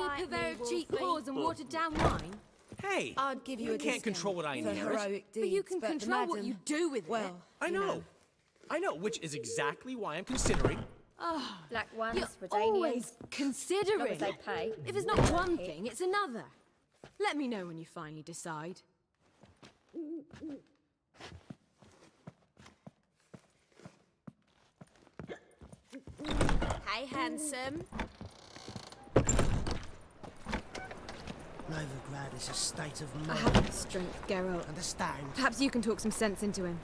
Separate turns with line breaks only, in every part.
be a purveyor of cheap whores and watered down wine?
Hey,
I'd give you
I
a
can't control what I
for
inherit.
heroic
But you
deeds,
can
the
control what
madam-
you do with
well,
it.
I
you
know. I know, which is exactly why I'm considering.
Black ones,
You're
Redanians.
always considering.
Long as they pay.
If it's not one thing, it's another. Let me know when you finally decide.
Hey, handsome.
Novigrad is a state of
I
mind.
haven't the strength, Geralt.
Understand?
Perhaps you can talk some sense into him.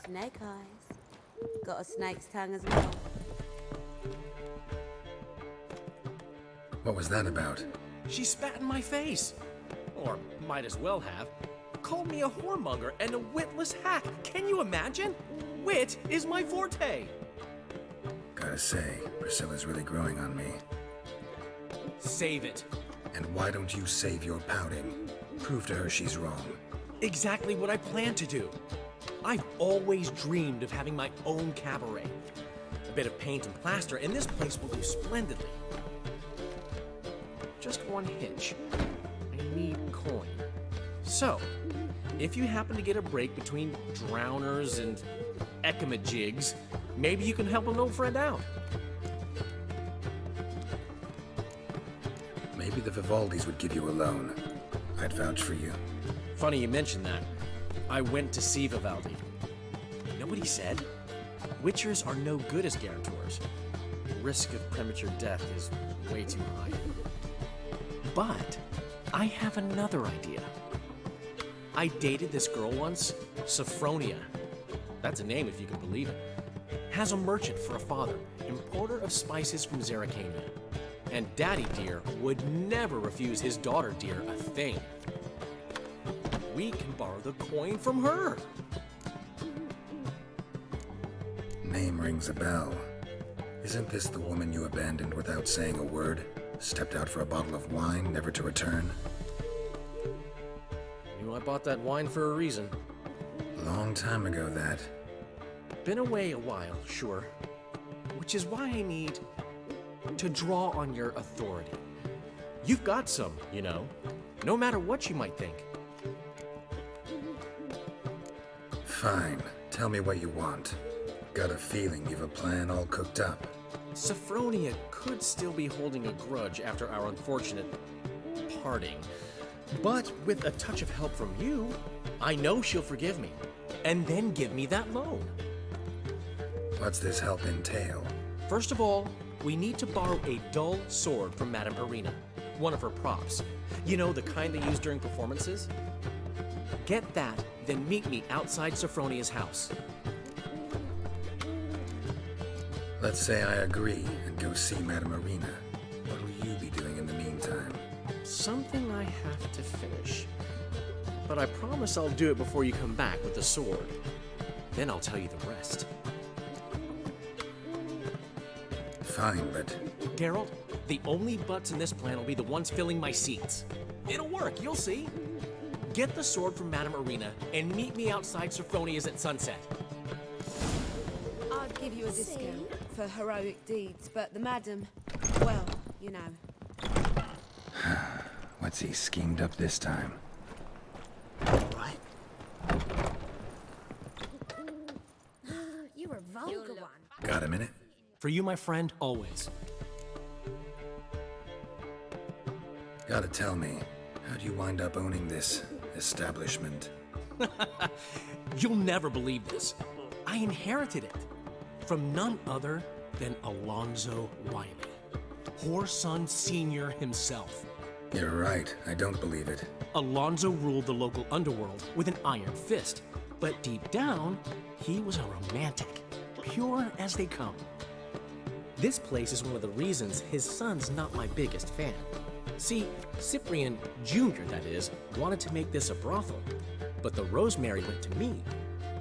Snake eyes. Got a snake's tongue as well.
What was that about?
She spat in my face. Or might as well have. Called me a whoremonger and a witless hack. Can you imagine? Wit is my forte.
Gotta say, Priscilla's really growing on me.
Save it.
And why don't you save your pouting? Prove to her she's wrong.
Exactly what I plan to do. I've always dreamed of having my own cabaret. A bit of paint and plaster, and this place will do splendidly. Just one hitch. I need coin. So, if you happen to get a break between drowners and ekamajigs, maybe you can help an old friend out.
Maybe the Vivaldis would give you a loan. I'd vouch for you.
Funny you mention that. I went to see Vivaldi. You know what he said? Witchers are no good as guarantors. The risk of premature death is way too high. But I have another idea. I dated this girl once, Sophronia. That's a name if you can believe it. Has a merchant for a father, importer of spices from Zerrikania. And Daddy Dear would never refuse his daughter Dear a thing. We can borrow the coin from her.
Name rings a bell. Isn't this the woman you abandoned without saying a word? Stepped out for a bottle of wine, never to return?
I bought that wine for a reason.
Long time ago, that.
Been away a while, sure. Which is why I need to draw on your authority. You've got some, you know, no matter what you might think.
Fine. Tell me what you want. Got a feeling you've a plan all cooked up.
Sophronia could still be holding a grudge after our unfortunate parting. But with a touch of help from you, I know she'll forgive me. And then give me that loan.
What's this help entail?
First of all, we need to borrow a dull sword from Madame Irina, one of her props. You know, the kind they use during performances? Get that, then meet me outside Sophronia's house.
Let's say I agree and go see Madame Irina. What will you be doing in the meantime?
Something I have to finish. But I promise I'll do it before you come back with the sword. Then I'll tell you the rest.
Fine, but...
Geralt, the only butts in this plan will be the ones filling my seats. It'll work, you'll see. Get the sword from Madame Irina and meet me outside Sophronia's at sunset.
I'd give you a discount for heroic deeds, but the madam, well, you know.
What's he schemed up this time?
Right.
You're a vulgar one.
Got a minute?
For you, my friend, always.
Gotta tell me, how'd you wind up owning this establishment?
You'll never believe this. I inherited it from none other than Alonzo Riley, Whoreson Sr. himself.
You're right, I don't believe it.
Alonzo ruled the local underworld with an iron fist, but deep down, he was a romantic, pure as they come. This place is one of the reasons his son's not my biggest fan. See, Cyprian Jr., that is, wanted to make this a brothel, but the Rosemary went to me,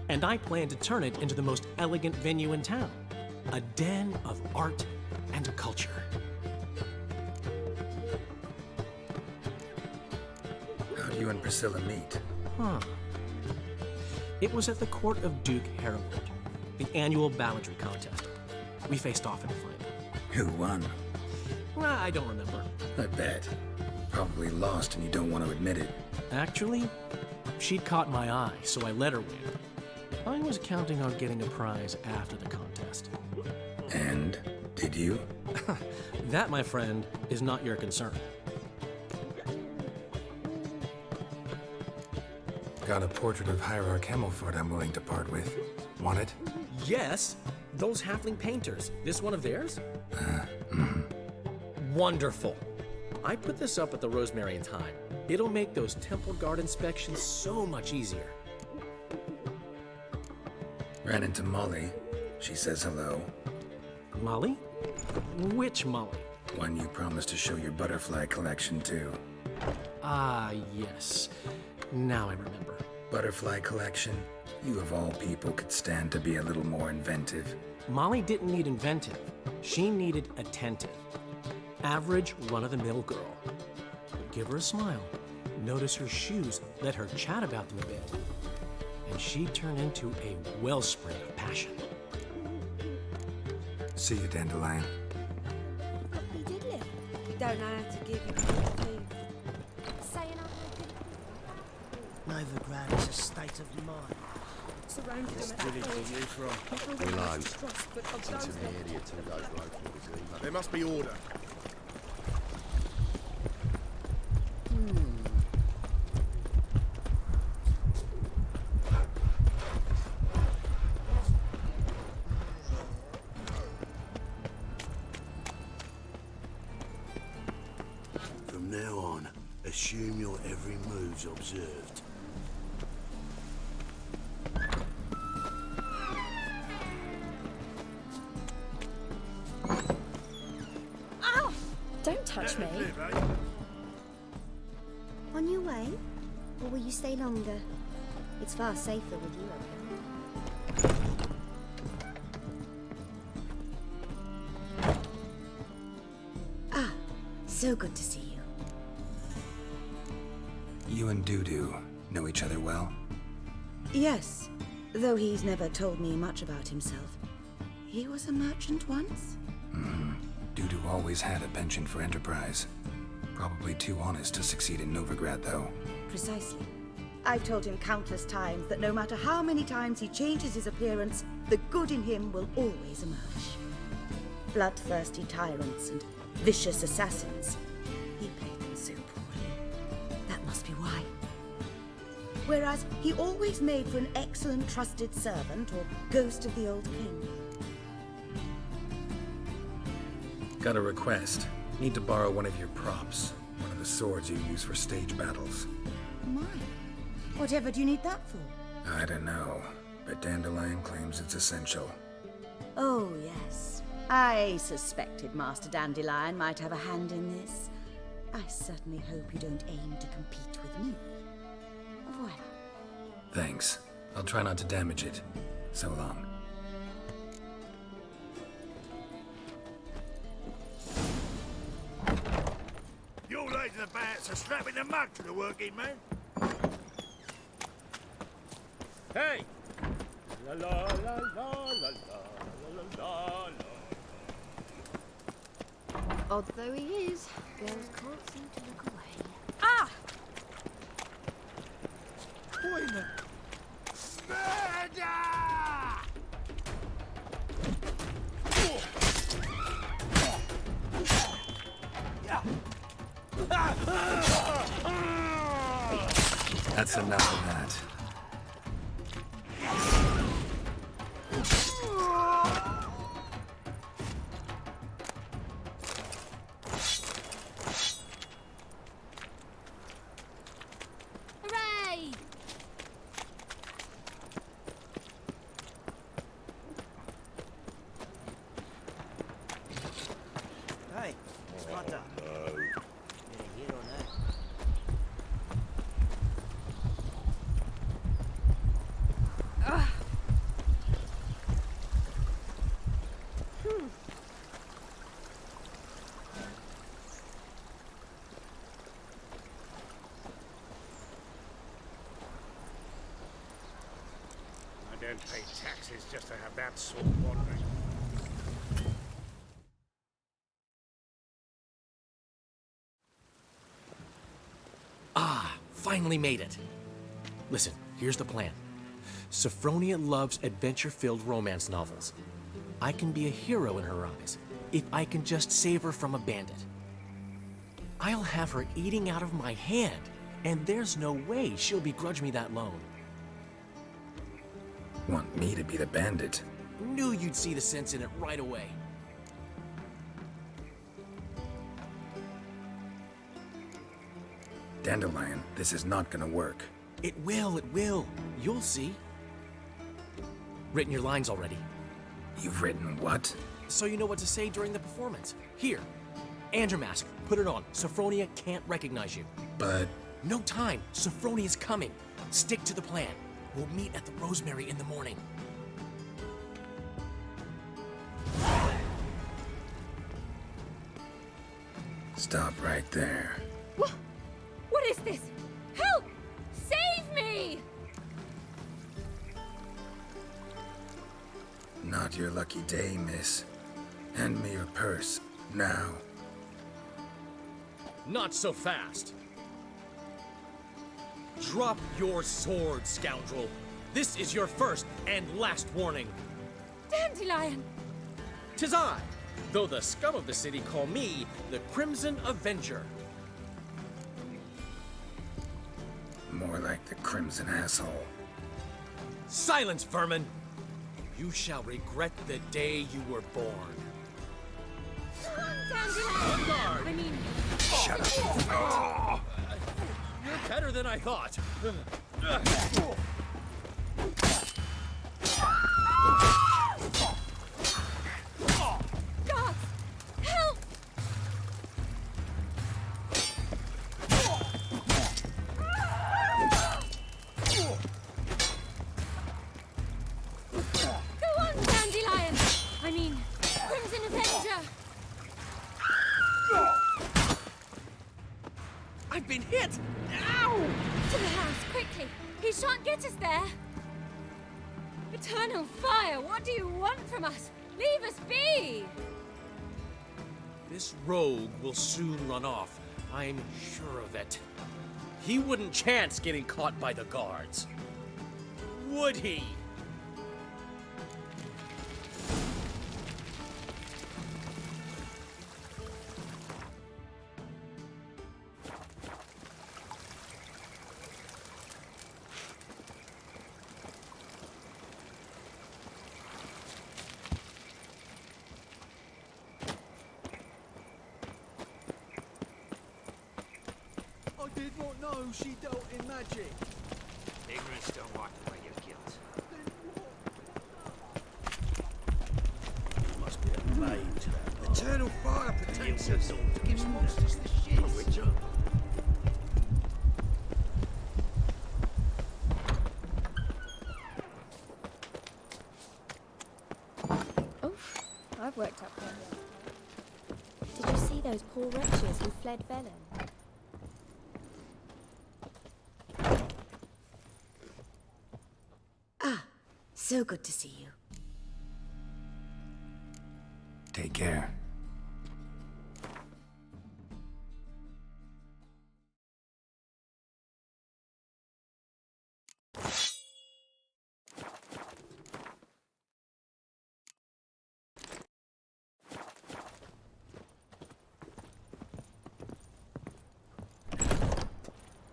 and I planned to turn it into the most elegant venue in town, a den of art and culture.
How'd you and Priscilla meet?
It was at the court of Duke Harold, the annual balladry contest. We faced off in the final.
Who won?
I don't remember.
I bet. Probably lost and you don't want to admit it.
Actually, she'd caught my eye, so I let her win. I was counting on getting a prize after the contest.
And? Did you?
That, my friend, is not your concern.
Got a portrait of Hierarch Himmelford I'm willing to part with. Want it?
Yes, those halfling painters. This one of theirs? Wonderful. I put this up at the Rosemary and Thyme. It'll make those temple guard inspections so much easier.
Ran into Molly. She says hello.
Molly? Which Molly?
One you promised to show your butterfly collection to.
Ah, yes. Now I remember.
Butterfly collection? You of all people could stand to be a little more inventive.
Molly didn't need inventive. She needed attentive. Average, run-of-the-mill girl. But give her a smile. Notice her shoes. Let her chat about them a bit. And she'd turn into a wellspring of passion.
See you, Dandelion.
He did live. We don't know how to give him food.
Saying
Novigrad is a state of mind.
surrounded
Reload. It's an area to those local. There must be order. From now on, assume your every move's observed.
Don't touch me.
On your way? Or will you stay longer? It's far safer with you around. Ah, so good to see you.
You and Dudu know each other well?
Yes, though he's never told me much about himself. He was a merchant once?
Dudu always had a penchant for enterprise. Probably too honest to succeed in Novigrad, though.
Precisely. I've told him countless times that no matter how many times he changes his appearance, the good in him will always emerge. Bloodthirsty tyrants and vicious assassins. He played them so poorly. That must be why. Whereas he always made for an excellent trusted servant or ghost of the old king.
Got a request. Need to borrow one of your props. One of the swords you use for stage battles.
My, whatever do you need that for?
I don't know, but Dandelion claims it's essential.
Oh, yes. I suspected Master Dandelion might have a hand in this. I certainly hope you don't aim to compete with me. Voilà.
Thanks. I'll try not to damage it. So long.
Your ladies and bats are strapping the mug to the working man. Hey! La la la la la la la la.
Odd though he is, girls can't seem to look away. Ah!
Murder!
That's enough of that.
Hooray!
Hey, Parte. Yeah, here or there.
don't pay taxes just to have that sort wandering.
Ah, finally made it. Listen, here's the plan. Sophronia loves adventure-filled romance novels. I can be a hero in her eyes if I can just save her from a bandit. I'll have her eating out of my hand, and there's no way she'll begrudge me that loan.
Want me to be the bandit?
Knew you'd see the sense in it right away.
Dandelion, this is not gonna work.
It will. You'll see. Written your lines already.
You've written what?
So you know what to say during the performance. Here. And your mask. Put it on. Sophronia can't recognize you.
But...
No time. Sophronia's coming. Stick to the plan. We'll meet at the Rosemary in the morning.
Stop right there.
What is this? Help! Save me!
Not your lucky day, miss. Hand me your purse, now.
Not so fast. Drop your sword, scoundrel. This is your first and last warning.
Dandelion!
'Tis I, though the scum of the city call me the Crimson Avenger.
More like the Crimson Asshole.
Silence, vermin! You shall regret the day you were born.
Dandelion! I mean...
Shut up.
You're better than I thought.
God! Help! Go on, Dandelion! I mean, Crimson Avenger!
I've been hit! Ow!
To the house, quickly! He shan't get us there! Eternal fire, what do you want from us? Leave us be!
This rogue will soon run off. I'm sure of it. He wouldn't chance getting caught by the guards. Would he?
I did not know she dealt in magic.
Ignorance don't wipe away your guilt.
Must be a mage. Eternal fire protects us. Gives monsters the shit.
Oof, I've worked up there.
Did you see those poor wretches who fled Velen?
So good to see you.
Take care.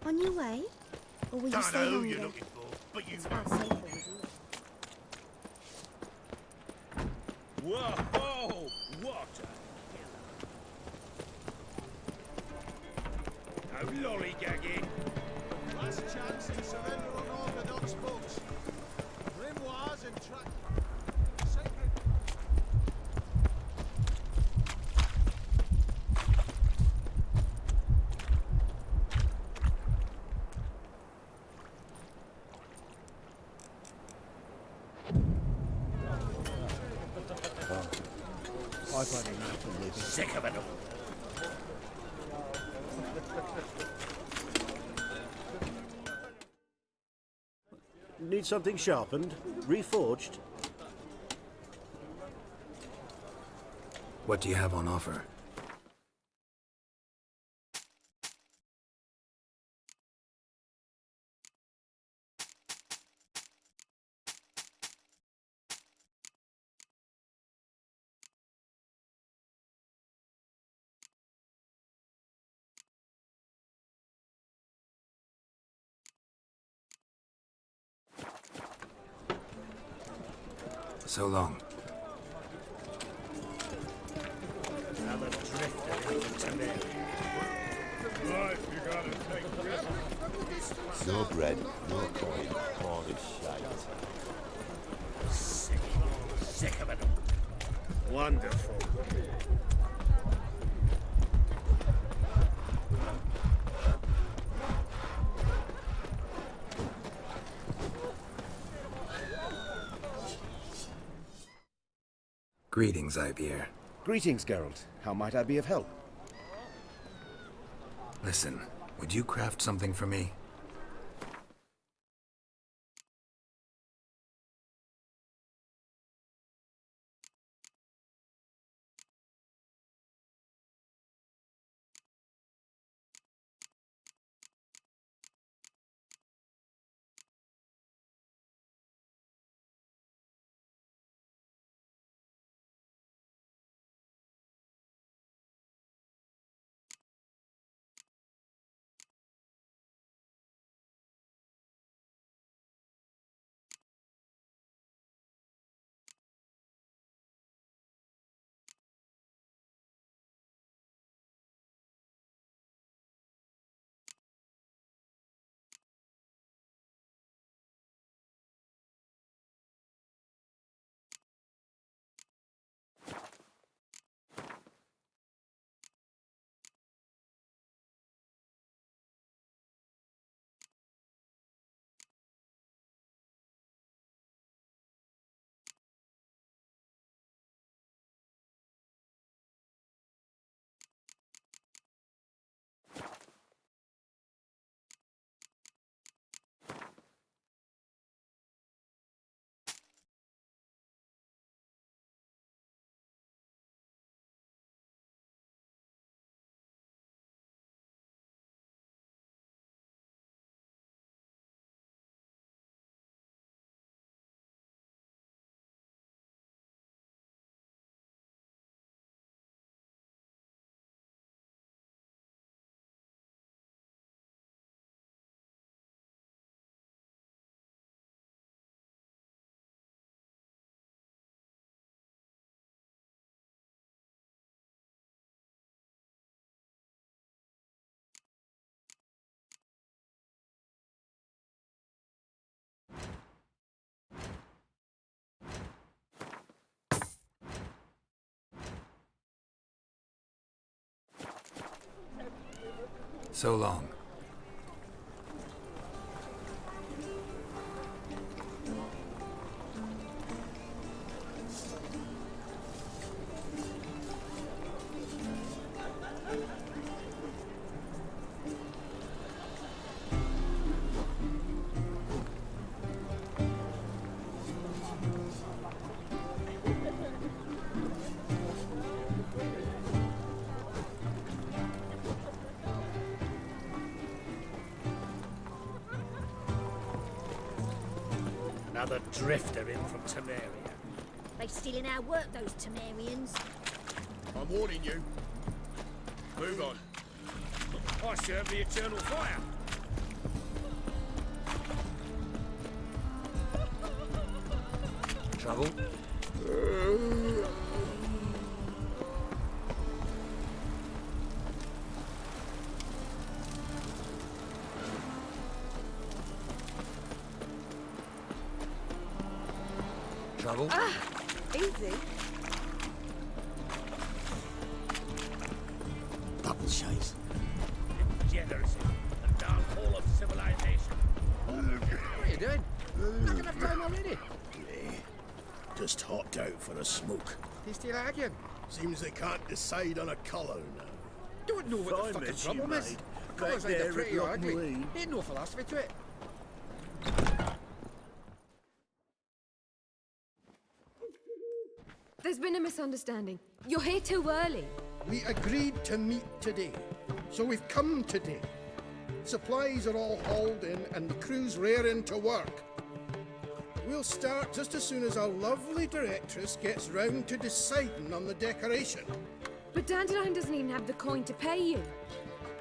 On your way? Or will you
Don't
stay
know who
longer?
you're looking for, but you
It's far safer with you.
Whoa! What? No lollygagging.
Last chance to surrender unorthodox books. Grimoires and sacred.
I've had enough of living.
Sick of it all. Need something sharpened? Reforged?
What do you have on offer? So long.
Another drifter into Temeria. Right, you gotta take this.
No bread, no coin, all this shite.
Sick of it all. Wonderful.
Greetings, Ivier.
Greetings, Geralt. How might I be of help?
Listen, would you craft something for me? So long.
Another drifter in from Temeria.
They stealing our work, those Temerians.
I'm warning you. Move on.
I serve the eternal fire.
Trouble? Trouble?
Easy.
Double chase.
Degeneracy. The downfall of civilization.
What are you doing? Not enough time already. Yeah. Just hopped out for a smoke.
He's still arguing.
Seems they can't decide on a colour now.
Don't know what the fucking problem is. Colours either pretty or ugly. Ain't no philosophy to it.
There's been a misunderstanding. You're here too early.
We agreed to meet today, so we've come today. Supplies are all hauled in and the crew's raring to work. We'll start just as soon as our lovely directress gets round to deciding on the decoration.
But Dandelion doesn't even have the coin to pay you.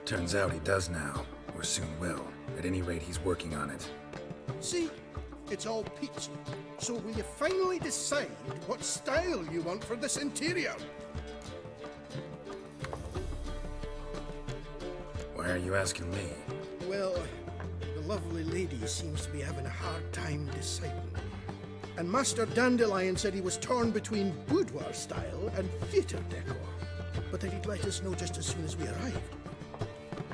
Turns out he does now, or soon will. At any rate, he's working on it.
See, it's all peachy. So will you finally decide what style you want for this interior?
Why are you asking me?
Well, the lovely lady seems to be having a hard time deciding. And Master Dandelion said he was torn between boudoir style and theatre decor, but that he'd let us know just as soon as we arrived.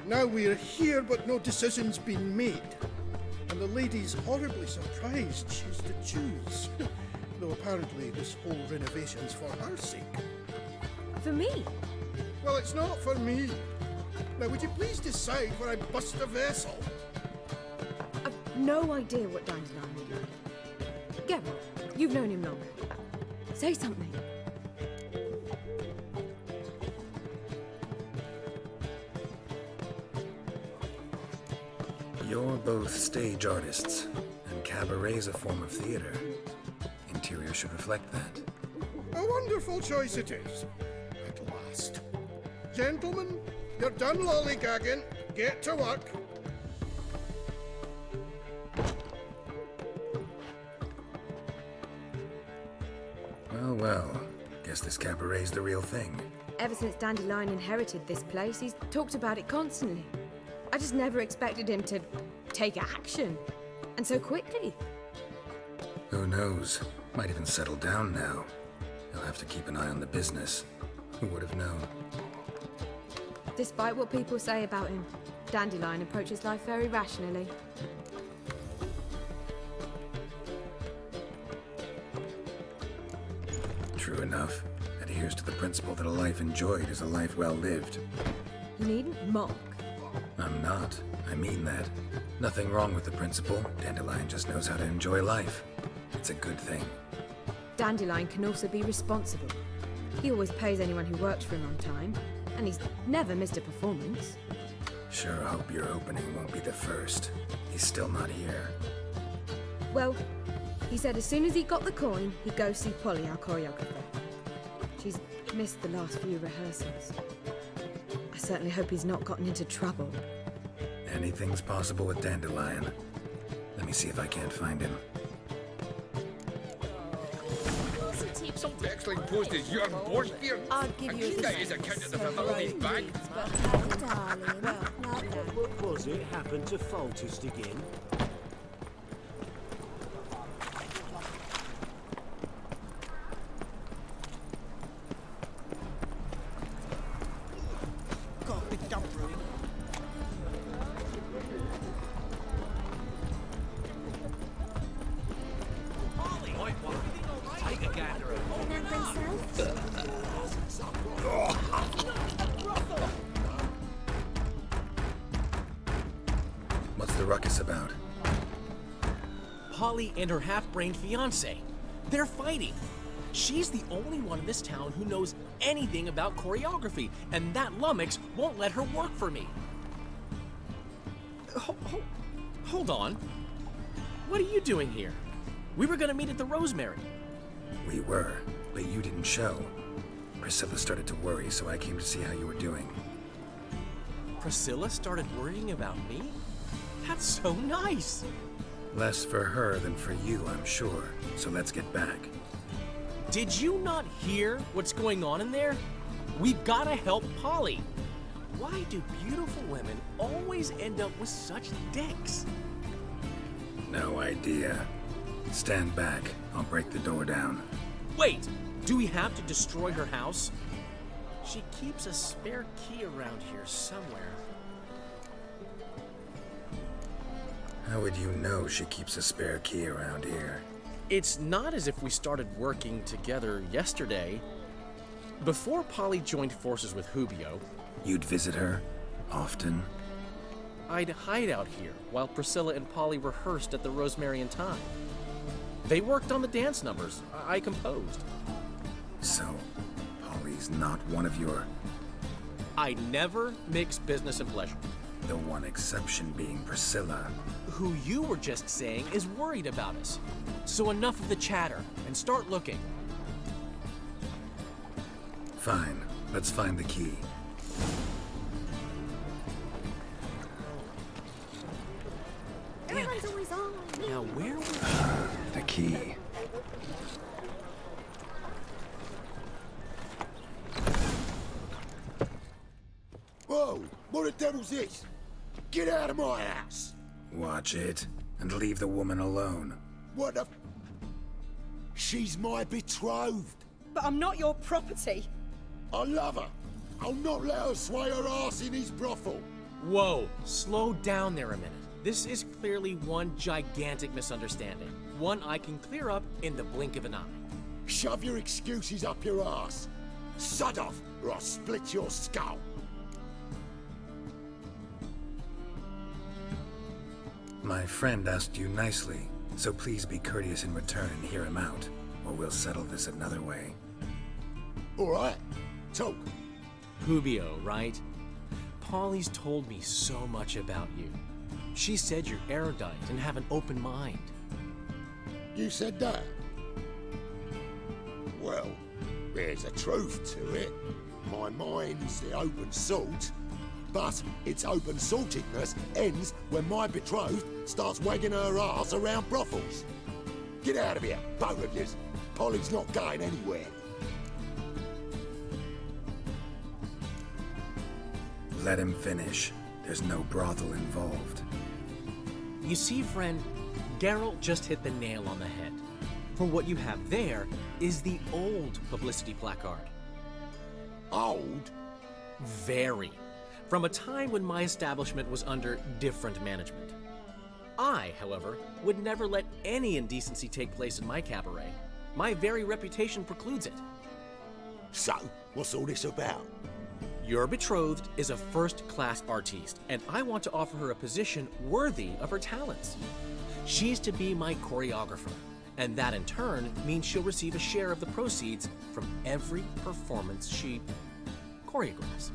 Now we're here, but no decision's been made. And the lady's horribly surprised she's to choose. Though apparently this whole renovation's for her sake.
For me?
Well, it's not for me. Now, would you please decide where I bust a vessel?
I've no idea what Dandelion would like. Geralt, you've known him longer. Say something.
You're both stage artists, and cabaret's a form of theater. Interior should reflect that.
A wonderful choice it is. At last. Gentlemen, you're done lollygagging. Get to work.
Well, well. Guess this cabaret's the real thing.
Ever since Dandelion inherited this place, he's talked about it constantly. I just never expected him to take action. And so quickly.
Who knows? Might even settle down now. He'll have to keep an eye on the business. Who would have known?
Despite what people say about him, Dandelion approaches life very rationally.
True enough. Adheres to the principle that a life enjoyed is a life well lived.
You needn't mock.
I'm not. I mean that. Nothing wrong with the principle. Dandelion just knows how to enjoy life. It's a good thing.
Dandelion can also be responsible. He always pays anyone who works for him on time, and he's never missed a performance.
Sure hope your opening won't be the first. He's still not here.
Well, he said as soon as he got the coin, he'd go see Polly, our choreographer. She's missed the last few rehearsals. I certainly hope he's not gotten into trouble.
Anything's possible with Dandelion. Let me see if I can't find him.
Some Bexling posted your board here.
I'll give you a
that is a count of the families back.
What was it happened to Faltist again?
What's the ruckus about?
Polly and her half-brained fiancé. They're fighting. She's the only one in this town who knows anything about choreography, and that lummox won't let her work for me. Hold on. What are you doing here? We were gonna meet at the Rosemary.
We were, but you didn't show. Priscilla started to worry, so I came to see how you were doing.
Priscilla started worrying about me? That's so nice.
Less for her than for you, I'm sure. So let's get back.
Did you not hear what's going on in there? We've gotta help Polly. Why do beautiful women always end up with such dicks?
No idea. Stand back. I'll break the door down.
Wait! Do we have to destroy her house? She keeps a spare key around here somewhere.
How would you know she keeps a spare key around here?
It's not as if we started working together yesterday. Before Polly joined forces with Hubio,
You'd visit her? Often?
I'd hide out here while Priscilla and Polly rehearsed at the Rosemary and Thyme. They worked on the dance numbers I composed.
So, Polly's not one of your...
I never mix business and pleasure.
The one exception being Priscilla.
Who you were just saying is worried about us. So enough of the chatter, and start looking.
Fine, let's find the key.
Everyone's always on.
Now where was...
The key.
Whoa! What the devil's this? Get out of my house!
Watch it, and leave the woman alone.
What the... She's my betrothed.
But I'm not your property.
I love her. I'll not let her sway her ass in his brothel.
Whoa, slow down there a minute. This is clearly one gigantic misunderstanding. One I can clear up in the blink of an eye.
Shove your excuses up your ass. Sod off, or I'll split your skull.
My friend asked you nicely, so please be courteous in return and hear him out, or we'll settle this another way.
All right, talk.
Hubio, right? Polly's told me so much about you. She said you're erudite and have an open mind.
You said that? Well, there's a truth to it. My mind's the open salt, but its open saltedness ends when my betrothed starts wagging her ass around brothels. Get out of here, both of yous. Polly's not going anywhere.
Let him finish. There's no brothel involved.
You see, friend, Geralt just hit the nail on the head. For what you have there is the old publicity placard.
Old?
Very. From a time when my establishment was under different management. I, however, would never let any indecency take place in my cabaret. My very reputation precludes it.
So, what's all this about?
Your betrothed is a first-class artiste, and I want to offer her a position worthy of her talents. She's to be my choreographer, and that in turn means she'll receive a share of the proceeds from every performance she choreographs.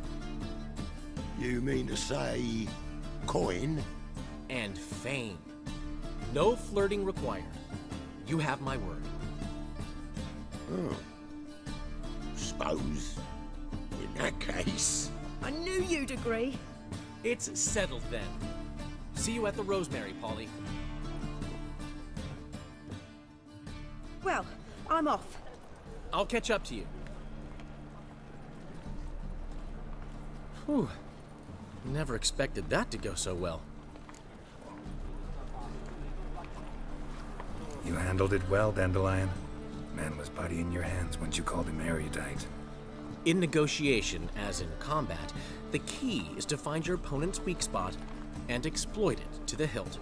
You mean to say... coin?
And fame. No flirting required. You have my word.
Oh. Suppose... in that case...
I knew you'd agree.
It's settled then. See you at the Rosemary, Polly.
Well, I'm off.
I'll catch up to you. Whew. Never expected that to go so well.
You handled it well, Dandelion. Man was body in your hands once you called him erudite.
In negotiation, as in combat, the key is to find your opponent's weak spot and exploit it to the hilt.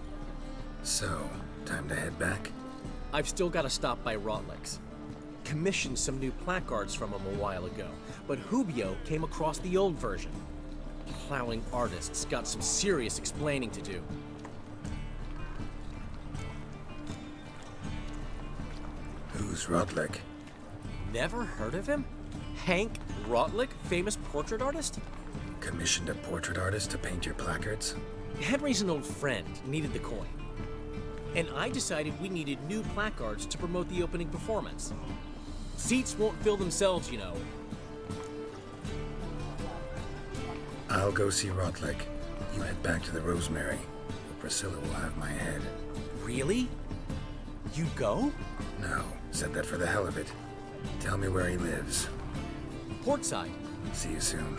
So, time to head back?
I've still got to stop by Rotlick's. Commissioned some new placards from him a while ago, but Hubio came across the old version. Plowing artists got some serious explaining to do.
Who's Rotlick?
Never heard of him? Hank Rotlick, famous portrait artist?
Commissioned a portrait artist to paint your placards?
Henry's an old friend, needed the coin. And I decided we needed new placards to promote the opening performance. Seats won't fill themselves, you know.
I'll go see Rotlick. You head back to the Rosemary. Priscilla will have my head.
Really? You'd go?
No, said that for the hell of it. Tell me where he lives.
Portside.
See you soon.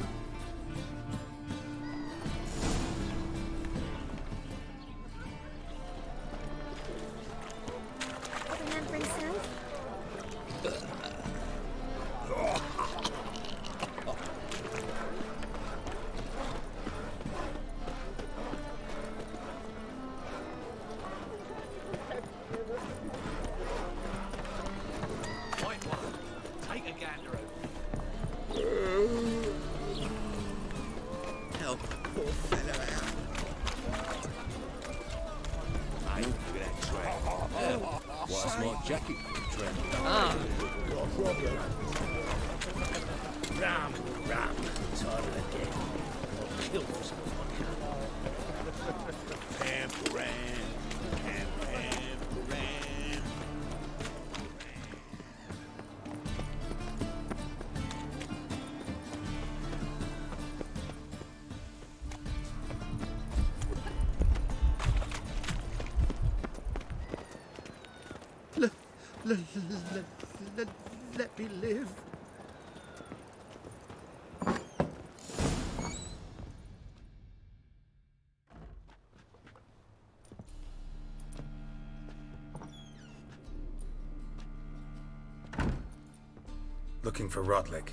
Why's my jacket trend?
Ram, tired of the game. I'll kill for some fun. Pam.
Let me live.
Looking for Rodlick.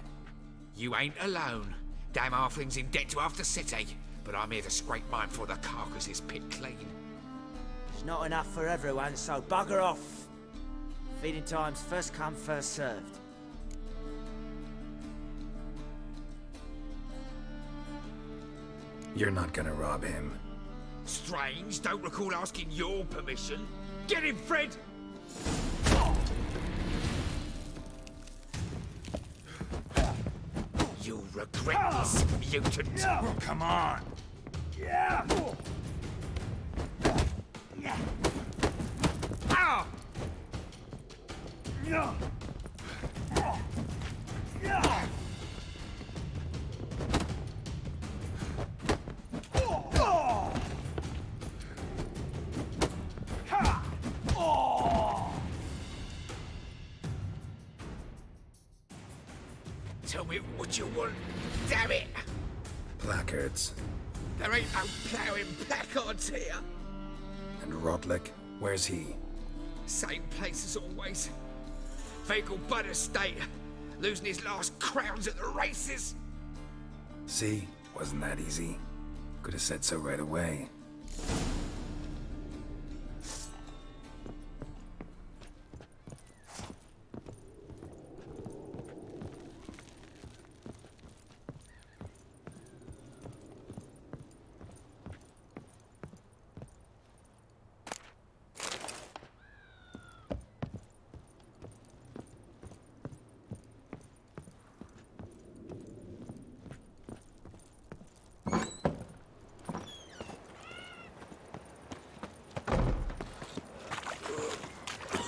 You ain't alone. Damn halfling's in debt to half the city, but I'm here to scrape mine before the carcass is picked clean.
There's not enough for everyone, so bugger off. Feeding time's first come, first served.
You're not gonna rob him.
Strange, don't recall asking your permission. Get him, Fred! You'll regret this, mutant.
Oh, come on. Yeah.
Ah! Tell me what you want, damn it!
Placards.
There ain't no ploughing placards here.
And Rodlick, where's he?
Same place as always. Vehicle Bud Estate, losing his last crowns at the races.
See? Wasn't that easy? Could have said so right away.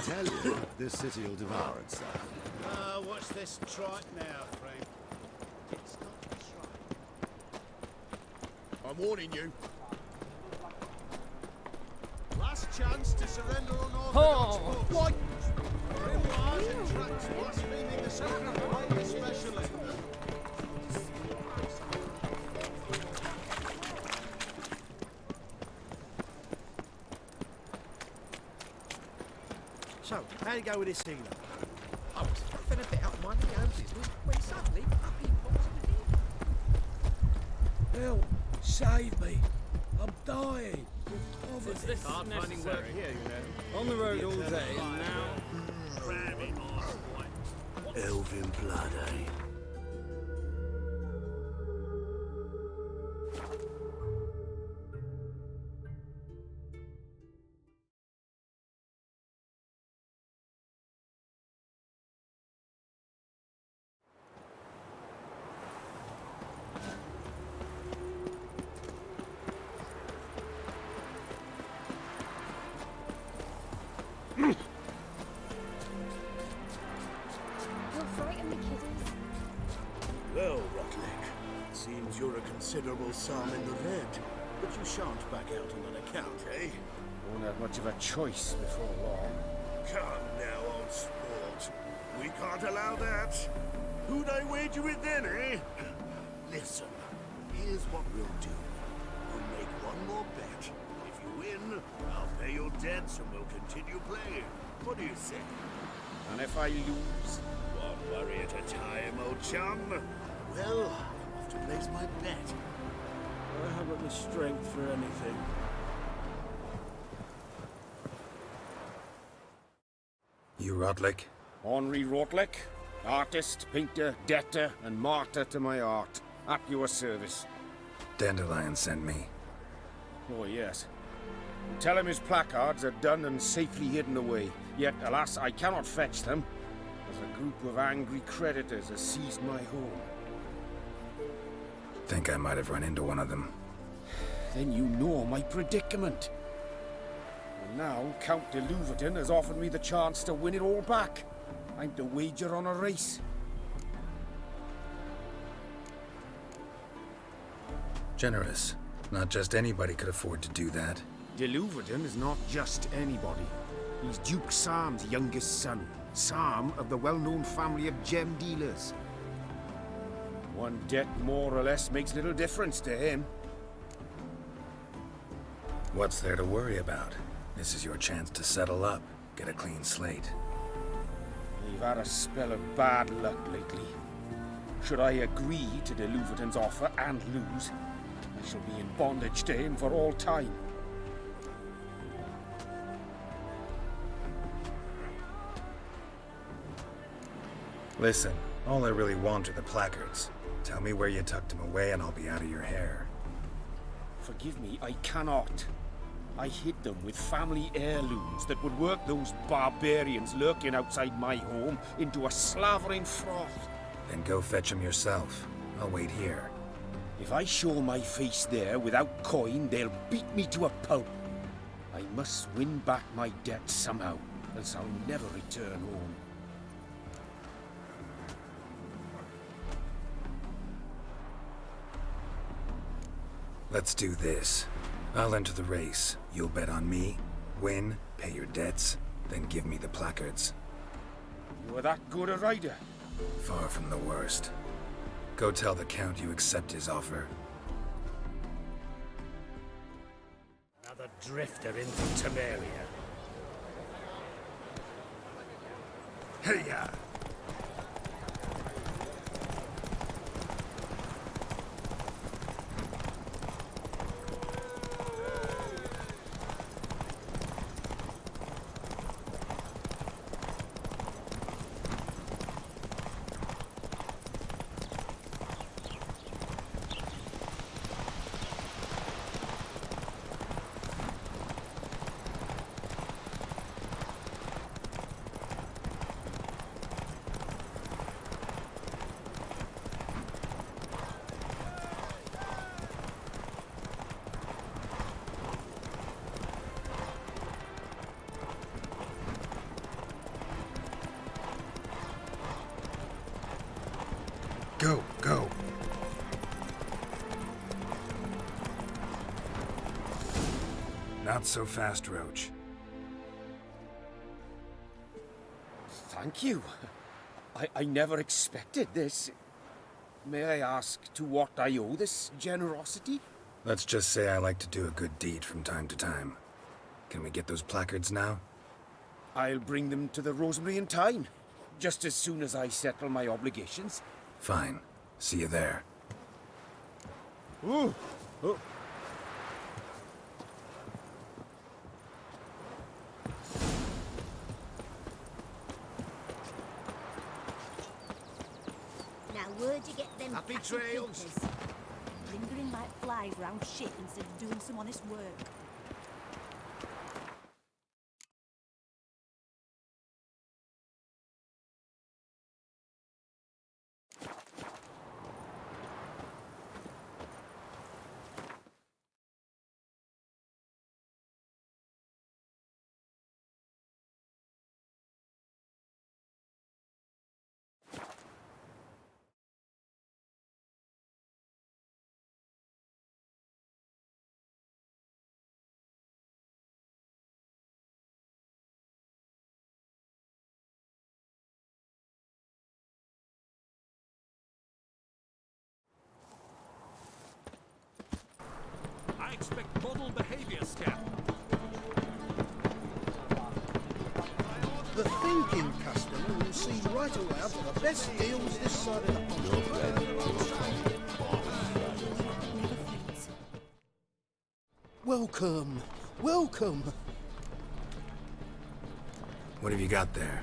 Tell you, this city will devour itself.
What's this trite now, Frank? It's not a trite.
I'm warning you.
Last chance to surrender unorthodox folks.
What?
Grimoires and tracts blaspheming the sacred fire especially.
So, how'd it go with this healer?
I was puffing a bit out minding my own business when suddenly up he pops in.
Help! Save me! I'm dying!
Is this finding work here, you know? On the road all day, now...
Elven blood, eh?
Well, Rodlick, seems you're a considerable sum in the red, but you shan't back out on that account, eh?
Won't have much of a choice before long.
Come now, old sport. We can't allow that. Who'd I wager with then, eh? Listen, here's what we'll do. We'll make one more bet. If you win, I'll pay your debts and we'll continue playing. What do you say?
And if I lose?
One worry at a time, old chum. Well, I'm off to place my bet. I haven't the strength for anything.
You Rodlick?
Henri Rodlick, artist, painter, debtor, and martyr to my art. At your service.
Dandelion sent me.
Oh, yes. Tell him his placards are done and safely hidden away. Yet, alas, I cannot fetch them, as a group of angry creditors has seized my home.
Think I might have run into one of them.
Then you know my predicament. And now, Count de Louverton has offered me the chance to win it all back. I'm to wager on a race.
Generous. Not just anybody could afford to do that.
De Louverton is not just anybody. He's Duke Sam's youngest son. Sam of the well-known family of gem dealers. One debt more or less makes little difference to him.
What's there to worry about? This is your chance to settle up, get a clean slate.
You've had a spell of bad luck lately. Should I agree to de Louverton's offer and lose, I shall be in bondage to him for all time.
Listen, all I really want are the placards. Tell me where you tucked them away and I'll be out of your hair.
Forgive me, I cannot. I hid them with family heirlooms that would work those barbarians lurking outside my home into a slavering froth.
Then go fetch them yourself. I'll wait here.
If I show my face there without coin, they'll beat me to a pulp. I must win back my debt somehow, else I'll never return home.
Let's do this. I'll enter the race. You'll bet on me, win, pay your debts, then give me the placards.
You are that good a rider?
Far from the worst. Go tell the Count you accept his offer.
Another drifter into Temeria.
Hey-ya! Go, go. Not so fast, Roach.
Thank you. I never expected this. May I ask to what I owe this generosity?
Let's just say I like to do a good deed from time to time. Can we get those placards now?
I'll bring them to the Rosemary in time, just as soon as I settle my obligations.
Fine. See you there.
Ooh. Oh.
Now, where'd you get them
Happy
catty
trails.
keepers?
Lingering like flies round shit instead of doing some honest work.
I expect model behavior, Scat.
The thinking customer will see right away I've got the best deals this side of the pond. Welcome, welcome.
What have you got there?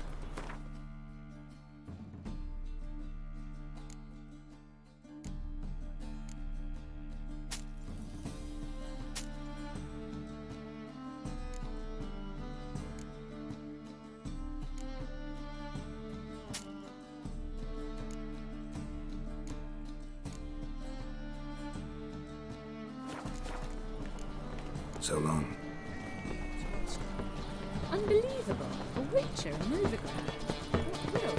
So long.
Unbelievable. A witcher in Novigrad. What will?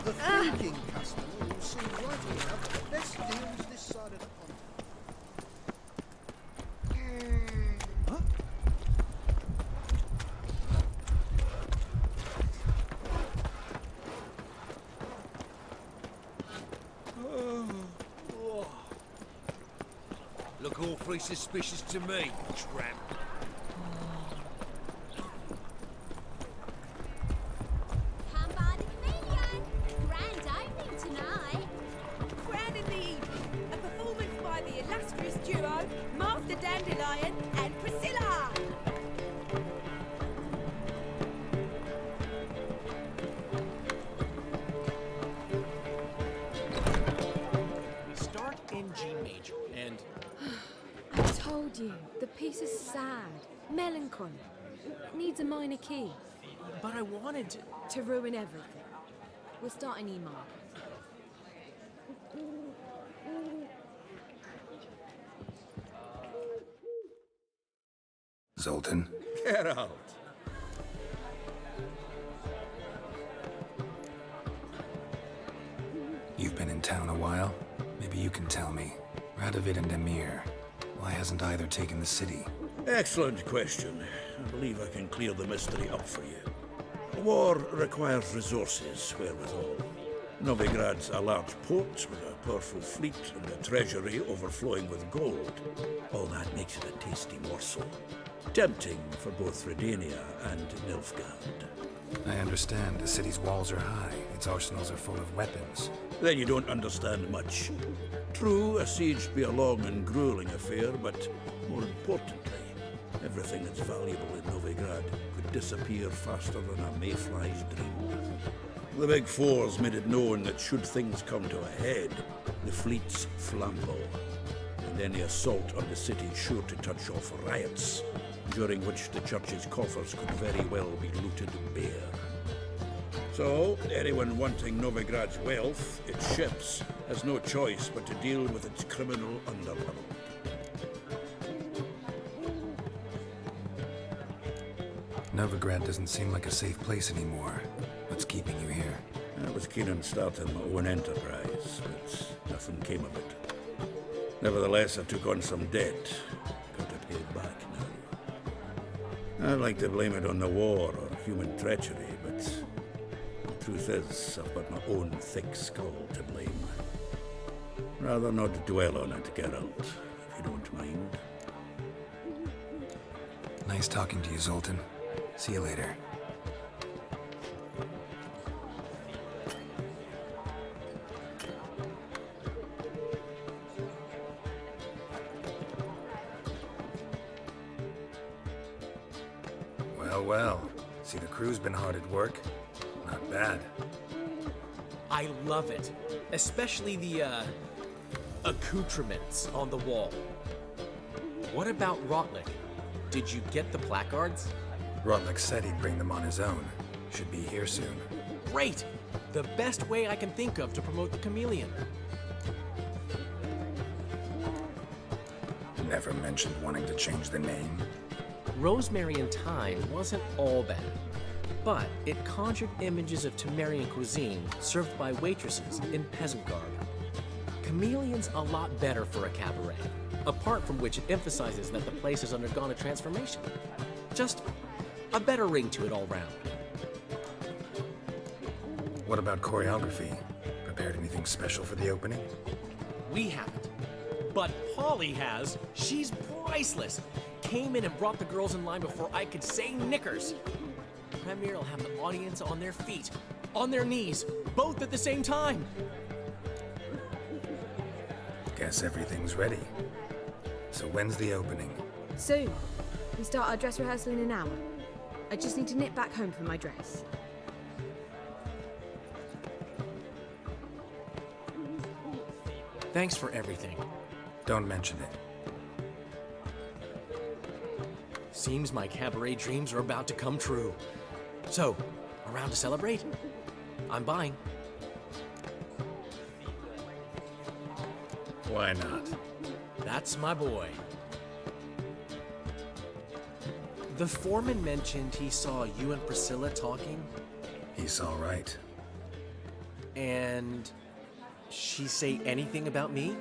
The thinking customer will see right enough that the best deals this side of the pond. Huh?
Look awfully suspicious to me, tramp.
Come by the chameleon. Grand opening tonight.
Grand in the evening, a performance by the illustrious duo, Master Dandelion and Priscilla.
We start in G major, and
I told you, the piece is sad, melancholy. Needs a minor key.
but I wanted to.
To ruin everything. We'll start in E minor.
Zoltan?
Get out.
You've been in town a while? Maybe you can tell me. Radovid and Emir, why hasn't either taken the city?
Excellent question. I believe I can clear the mystery up for you. War requires resources wherewithal. Novigrad's a large port with a powerful fleet and a treasury overflowing with gold. All that makes it a tasty morsel. Tempting for both Redania and Nilfgaard.
I understand. The city's walls are high. Its arsenals are full of weapons.
Then you don't understand much. True, a siege be a long and grueling affair, but more importantly, everything that's valuable in Novigrad could disappear faster than a mayfly's dream. The Big Four's made it known that should things come to a head, the fleet's flambeau, and any assault on the city sure to touch off riots, during which the church's coffers could very well be looted bare. So, anyone wanting Novigrad's wealth, its ships, has no choice but to deal with its criminal underworld.
Novigrad doesn't seem like a safe place anymore. What's keeping you here?
I was keen on starting my own enterprise, but nothing came of it. Nevertheless, I took on some debt. Got to pay it back now. I'd like to blame it on the war or human treachery, but the truth is, I've got my own thick skull to blame. Rather not dwell on it, Geralt, if you don't mind.
Nice talking to you, Zoltan. See you later. Well. See, the crew's been hard at work. Not bad.
I love it. Especially the, accoutrements on the wall. What about Rotlick? Did you get the placards?
Rotlick said he'd bring them on his own. Should be here soon.
Great! The best way I can think of to promote the chameleon.
Never mentioned wanting to change the name.
Rosemary and Thyme wasn't all bad, but it conjured images of Temerian cuisine served by waitresses in peasant garb. Chameleon's a lot better for a cabaret, apart from which it emphasizes that the place has undergone a transformation. Just a better ring to it all round.
What about choreography? Prepared anything special for the opening?
We haven't, but Polly has. She's priceless. Came in and brought the girls in line before I could say knickers. Premier will have the audience on their feet, on their knees, both at the same time.
Guess everything's ready. So when's the opening?
Soon. We start our dress rehearsal in an hour. I just need to nip back home for my dress.
Thanks for everything.
Don't mention it.
Seems my cabaret dreams are about to come true. So, around to celebrate? I'm buying.
Why not?
That's my boy. The foreman mentioned he saw you and Priscilla talking.
He's all right.
And she say anything about me?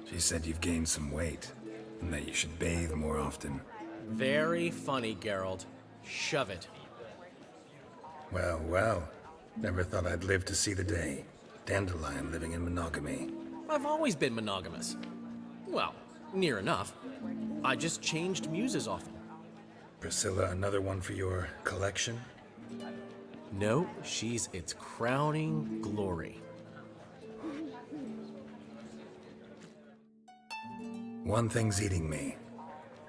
She said you've gained some weight, and that you should bathe more often.
Very funny, Geralt. Shove it.
Well, well. Never thought I'd live to see the day. Dandelion living in monogamy.
I've always been monogamous. Well, near enough. I just changed muses often.
Priscilla, another one for your collection?
No, she's its crowning glory.
One thing's eating me.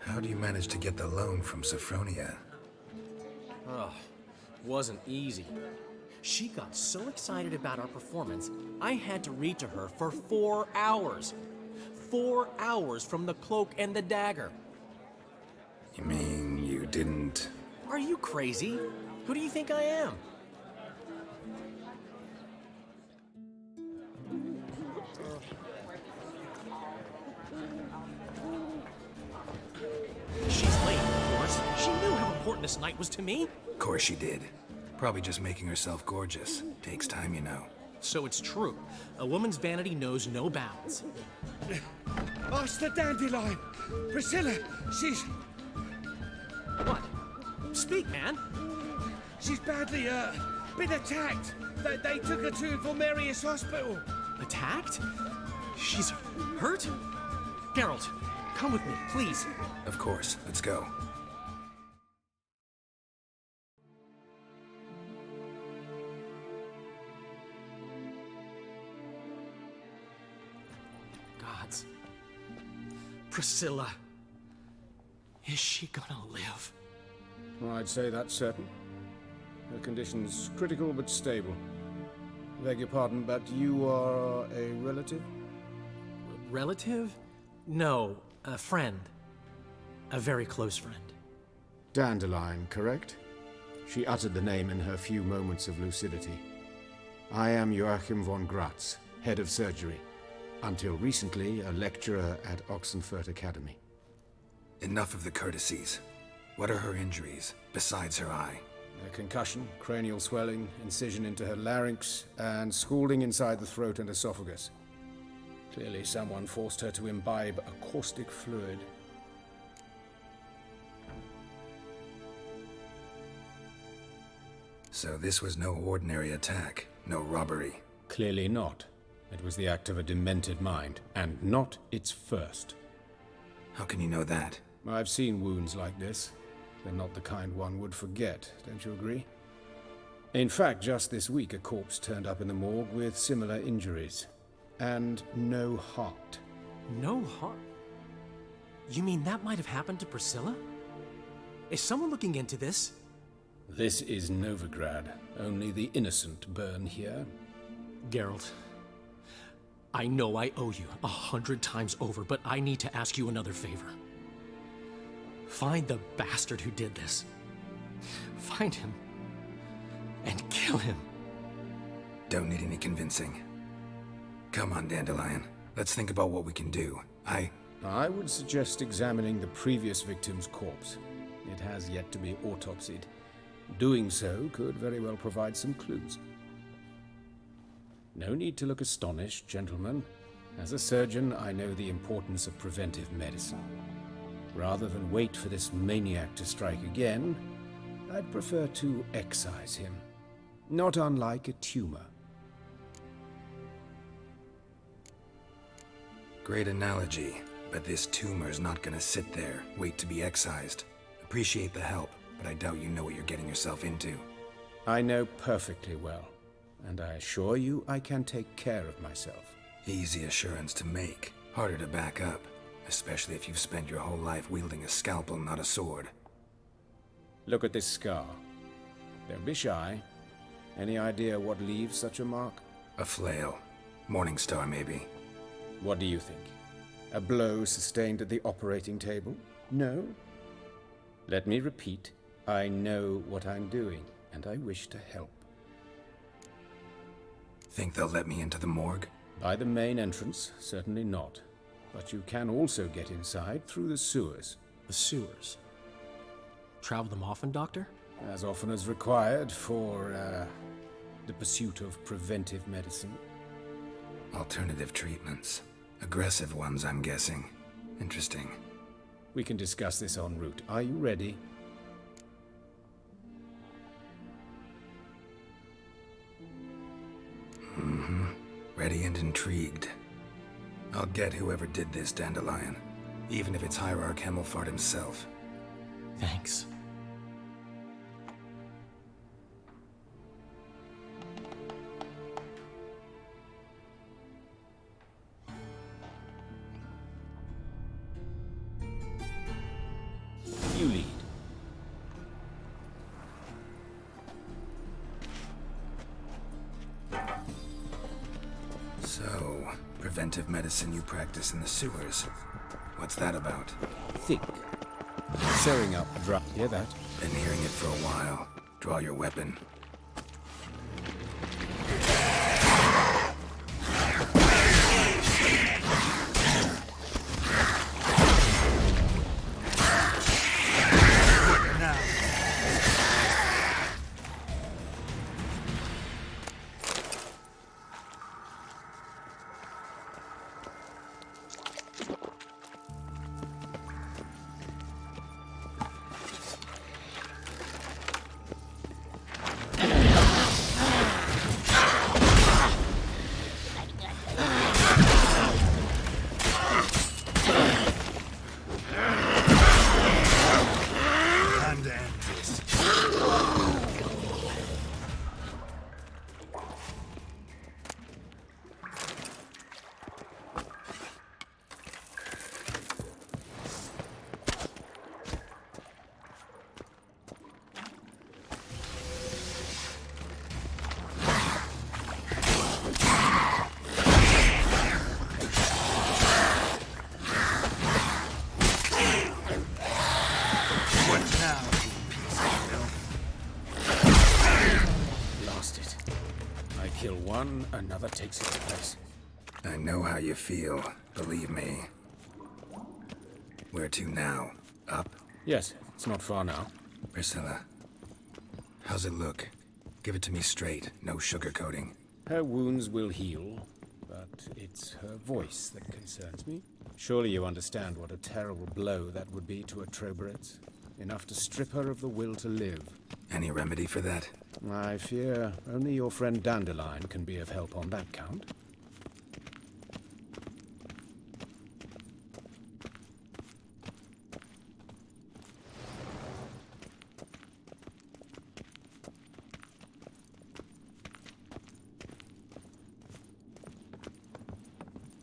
How do you manage to get the loan from Sophronia?
Oh, wasn't easy. She got so excited about our performance, I had to read to her for 4 hours. 4 hours from the cloak and the dagger.
You mean you didn't...
Are you crazy? Who do you think I am? She's late, of course. She knew how important this night was to me.
Of course she did. Probably just making herself gorgeous. Takes time, you know.
So it's true. A woman's vanity knows no bounds.
Ask the dandelion! Priscilla, she's...
What? Speak, man.
She's badly, been attacked. They took her to Vulmerius Hospital.
Attacked? She's hurt? Geralt, come with me, please.
Of course. Let's go.
Gods. Priscilla. Is she gonna live?
I'd say that's certain. Her condition's critical but stable. Beg your pardon, but you are a relative?
Relative? No, a friend. A very close friend.
Dandelion, correct? She uttered the name in her few moments of lucidity. I am Joachim von Gratz, head of surgery. Until recently, a lecturer at Oxenfurt Academy.
Enough of the courtesies. What are her injuries, besides her eye?
A concussion, cranial swelling, incision into her larynx, and scalding inside the throat and esophagus. Clearly someone forced her to imbibe a caustic fluid.
So this was no ordinary attack, no robbery.
Clearly not. It was the act of a demented mind, and not its first.
How can you know that?
I've seen wounds like this. They're not the kind one would forget, don't you agree? In fact, just this week a corpse turned up in the morgue with similar injuries. And no heart.
No heart? You mean that might have happened to Priscilla? Is someone looking into this?
This is Novigrad. Only the innocent burn here.
Geralt, I know I owe you 100 times over, but I need to ask you another favor. Find the bastard who did this. Find him. And kill him.
Don't need any convincing. Come on, Dandelion. Let's think about what we can do.
I would suggest examining the previous victim's corpse. It has yet to be autopsied. Doing so could very well provide some clues. No need to look astonished, gentlemen. As a surgeon, I know the importance of preventive medicine. Rather than wait for this maniac to strike again, I'd prefer to excise him. Not unlike a tumor.
Great analogy, but this tumor's not gonna sit there, wait to be excised. Appreciate the help, but I doubt you know what you're getting yourself into.
I know perfectly well, and I assure you I can take care of myself.
Easy assurance to make, harder to back up. Especially if you've spent your whole life wielding a scalpel, not a sword.
Look at this scar. Don't be shy. Any idea what leaves such a mark?
A flail. Morningstar, maybe.
What do you think? A blow sustained at the operating table? No? Let me repeat. I know what I'm doing, and I wish to help.
Think they'll let me into the morgue?
By the main entrance, certainly not. But you can also get inside through the sewers.
The sewers? Travel them often, Doctor?
As often as required for, the pursuit of preventive medicine.
Alternative treatments. Aggressive ones, I'm guessing. Interesting.
We can discuss this en route. Are you ready?
Mm-hmm. Ready and intrigued. I'll get whoever did this, Dandelion. Even if it's Hierarch Hemmelfart himself.
Thanks.
You lead.
So, preventive medicine you practice in the sewers. What's that about?
Think. Sewing up drop. Hear that?
Been hearing it for a while. Draw your weapon.
Another takes its place.
I know how you feel, believe me. Where to now? Up?
Yes, it's not far now.
Priscilla, how's it look? Give it to me straight, no sugarcoating.
Her wounds will heal, but it's her voice that concerns me. Surely you understand what a terrible blow that would be to a Troberet. Enough to strip her of the will to live.
Any remedy for that?
I fear only your friend Dandelion can be of help on that count.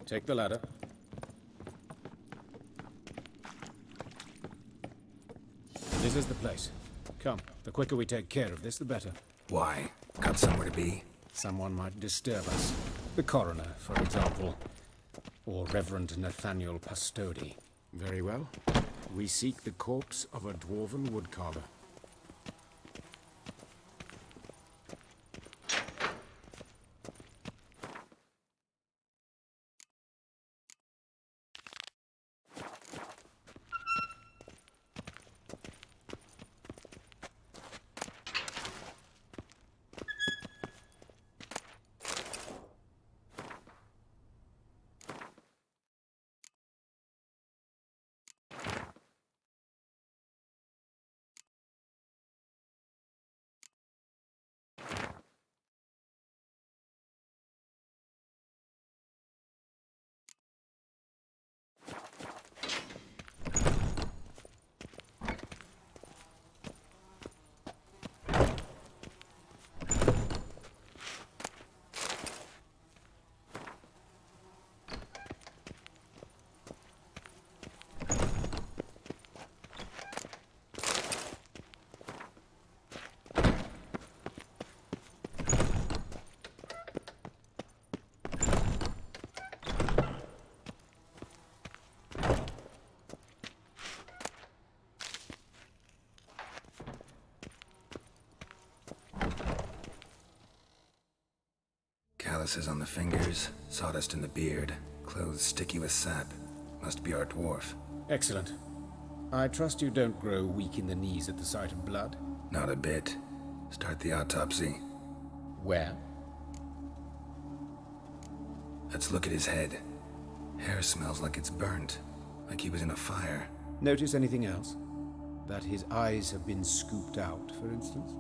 Take the ladder. This is the place. Come, the quicker we take care of this, the better.
Why? Got somewhere to be?
Someone might disturb us. The coroner, for example. Or Reverend Nathaniel Pastodi. Very well. We seek the corpse of a dwarven woodcarver.
Calluses on the fingers, sawdust in the beard, clothes sticky with sap. Must be our dwarf.
Excellent. I trust you don't grow weak in the knees at the sight of blood?
Not a bit. Start the autopsy.
Where?
Let's look at his head. Hair smells like it's burnt, like he was in a fire.
Notice anything else? That his eyes have been scooped out, for instance?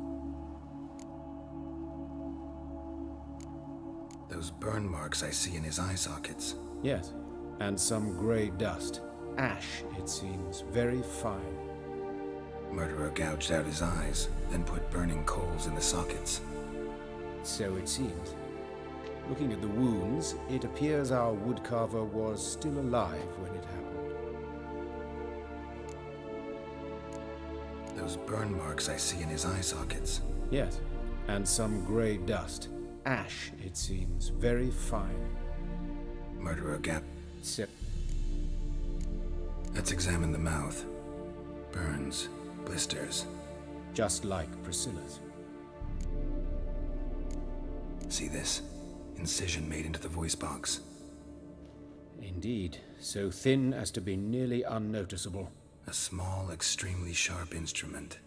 Those burn marks I see in his eye sockets.
Yes, and some grey dust. Ash, it seems, very fine.
Murderer gouged out his eyes, then put burning coals in the sockets.
So it seems. Looking at the wounds, it appears our woodcarver was still alive when it happened.
Those burn marks I see in his eye sockets.
Yes, and some grey dust. Ash, it seems, very fine.
Murderer
Sip.
Let's examine the mouth. Burns, blisters.
Just like Priscilla's.
See this? Incision made into the voice box.
Indeed, so thin as to be nearly unnoticeable.
A small, extremely sharp instrument.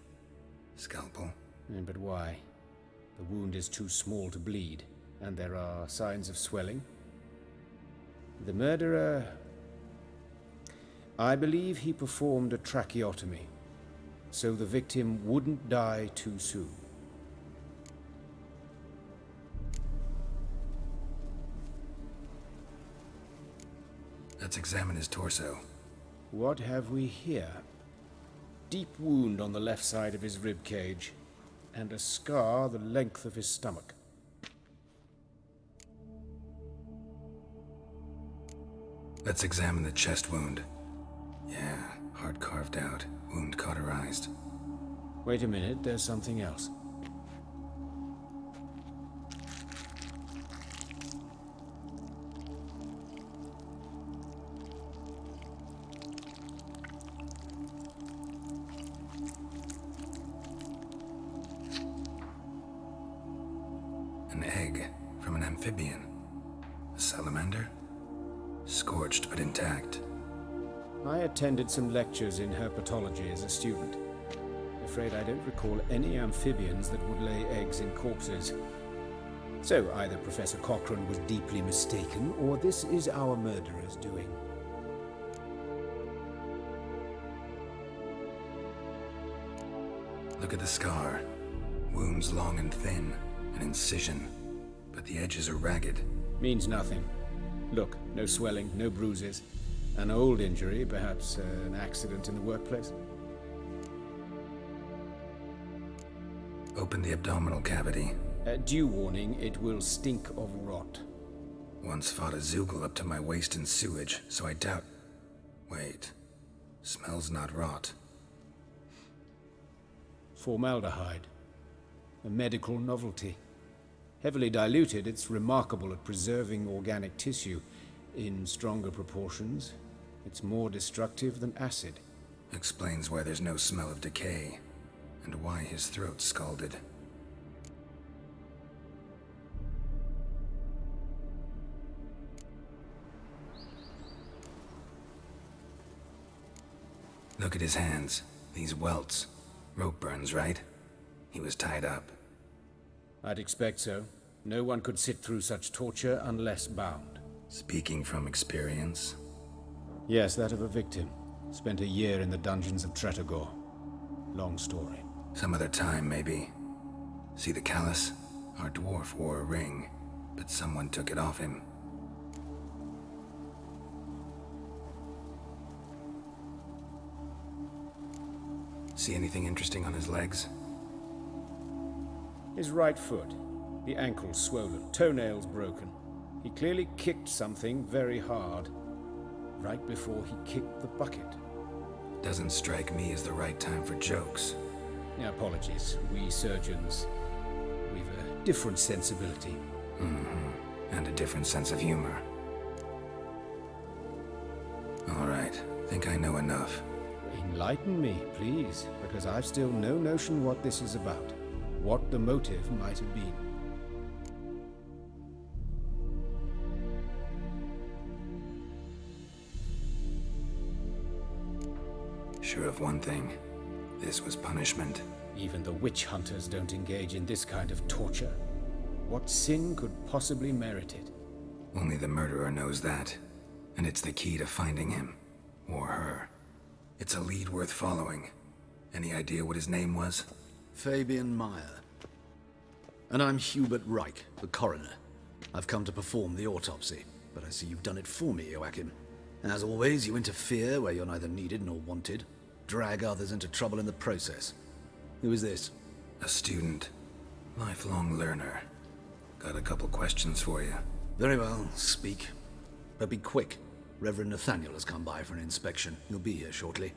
Scalpel.
But why? The wound is too small to bleed, and there are signs of swelling. The murderer... I believe he performed a tracheotomy, so the victim wouldn't die too soon.
Let's examine his torso.
What have we here? Deep wound on the left side of his rib cage, and a scar the length of his stomach.
Let's examine the chest wound. Yeah, heart carved out, wound cauterized.
Wait a minute, there's something else.
An egg from an amphibian. A salamander? Scorched but intact.
I attended some lectures in herpetology as a student. Afraid I don't recall any amphibians that would lay eggs in corpses. So either Professor Cochrane was deeply mistaken, or this is our murderer's doing.
Look at the scar. Wounds long and thin. An incision. But the edges are ragged.
Means nothing. Look, no swelling, no bruises. An old injury, perhaps an accident in the workplace.
Open the abdominal cavity.
Due warning, it will stink of rot.
Once fought a Zoogle up to my waist in sewage, so I doubt... Wait. Smells not rot.
Formaldehyde. A medical novelty. Heavily diluted, it's remarkable at preserving organic tissue. In stronger proportions, it's more destructive than acid.
Explains why there's no smell of decay, and why his throat's scalded. Look at his hands. These welts. Rope burns, right? He was tied up.
I'd expect so. No one could sit through such torture unless bound.
Speaking from experience?
Yes, that of a victim. Spent a year in the dungeons of Tretogor. Long story.
Some other time, maybe. See the callus? Our dwarf wore a ring, but someone took it off him. See anything interesting on his legs?
His right foot. The ankle swollen, toenails broken. He clearly kicked something very hard, right before he kicked the bucket.
Doesn't strike me as the right time for jokes.
Apologies. We surgeons, we've a different sensibility.
Mm-hmm. And a different sense of humor. All right. Think I know enough.
Enlighten me, please, because I've still no notion what this is about. What the motive might have been.
Sure of one thing. This was punishment.
Even the witch hunters don't engage in this kind of torture. What sin could possibly merit it?
Only the murderer knows that. And it's the key to finding him. Or her. It's a lead worth following. Any idea what his name was?
Fabian Meyer. And I'm Hubert Reich, the coroner. I've come to perform the autopsy, but I see you've done it for me, Joachim. As always, you interfere where you're neither needed nor wanted. Drag others into trouble in the process. Who is this?
A student. Lifelong learner. Got a couple questions for you.
Very well, speak. But be quick. Reverend Nathaniel has come by for an inspection. He'll be here shortly.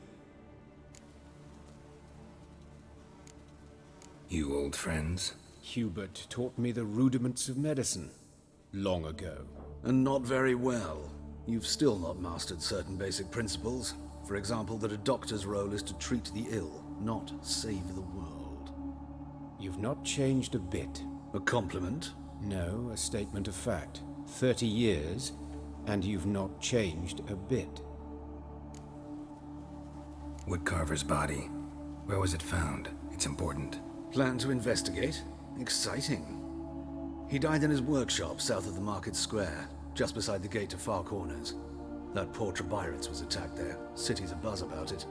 You old friends?
Hubert taught me the rudiments of medicine. Long ago.
And not very well. You've still not mastered certain basic principles. For example, that a doctor's role is to treat the ill, not save the world.
You've not changed a bit.
A compliment?
No, a statement of fact. 30 years, and you've not changed a bit.
Woodcarver's body. Where was it found? It's important.
Plan to investigate? Exciting. He died in his workshop south of the market square, just beside the gate to Far Corners. That poor Trebirance was attacked there. City's abuzz about it.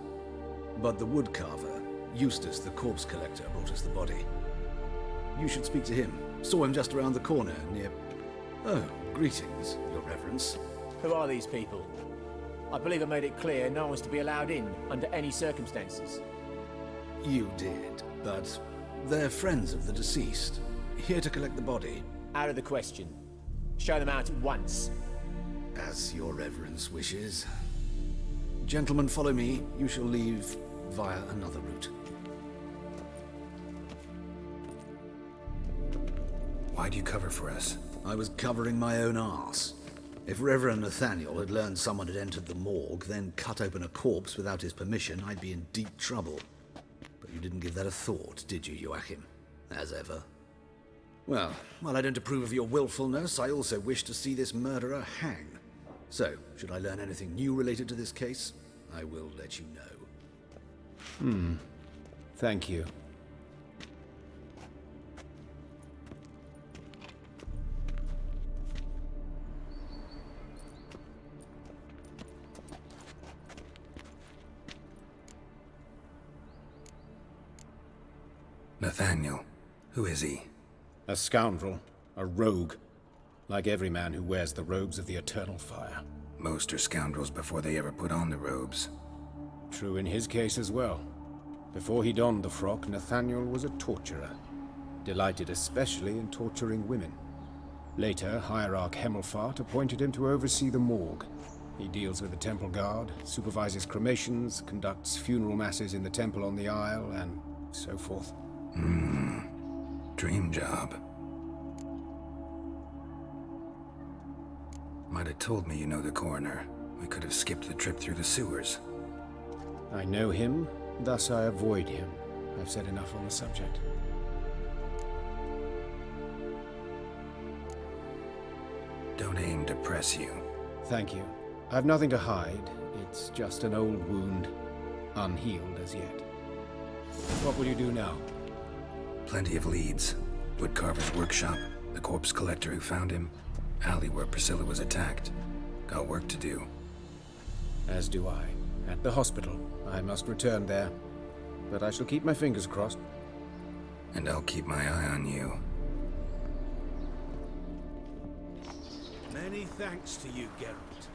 But the woodcarver, Eustace the corpse collector, brought us the body. You should speak to him. Saw him just around the corner near... Oh, greetings, Your Reverence.
Who are these people? I believe I made it clear no one's to be allowed in under any circumstances.
You did, but they're friends of the deceased. Here to collect the body.
Out of the question. Show them out at once.
As Your Reverence wishes. Gentlemen, follow me. You shall leave via another route.
Why'd you cover for us?
I was covering my own arse. If Reverend Nathaniel had learned someone had entered the morgue, then cut open a corpse without his permission, I'd be in deep trouble. But you didn't give that a thought, did you, Joachim? As ever. Well, while I don't approve of your willfulness, I also wish to see this murderer hang. So, should I learn anything new related to this case, I will let you know.
Thank you.
Nathaniel. Who is he?
A scoundrel. A rogue. Like every man who wears the robes of the Eternal Fire.
Most are scoundrels before they ever put on the robes.
True in his case as well. Before he donned the frock, Nathaniel was a torturer. Delighted especially in torturing women. Later, Hierarch Hemmelfart appointed him to oversee the morgue. He deals with the temple guard, supervises cremations, conducts funeral masses in the temple on the Isle, and so forth.
Dream job. Might have told me you know the coroner. We could have skipped the trip through the sewers.
I know him, thus I avoid him. I've said enough on the subject.
Don't aim to press you.
Thank you. I've nothing to hide. It's just an old wound, unhealed as yet. What will you do now?
Plenty of leads. Woodcarver's workshop, the corpse collector who found him, alley where Priscilla was attacked. Got work to do.
As do I. At the hospital. I must return there. But I shall keep my fingers crossed.
And I'll keep my eye on you.
Many thanks to you, Geralt.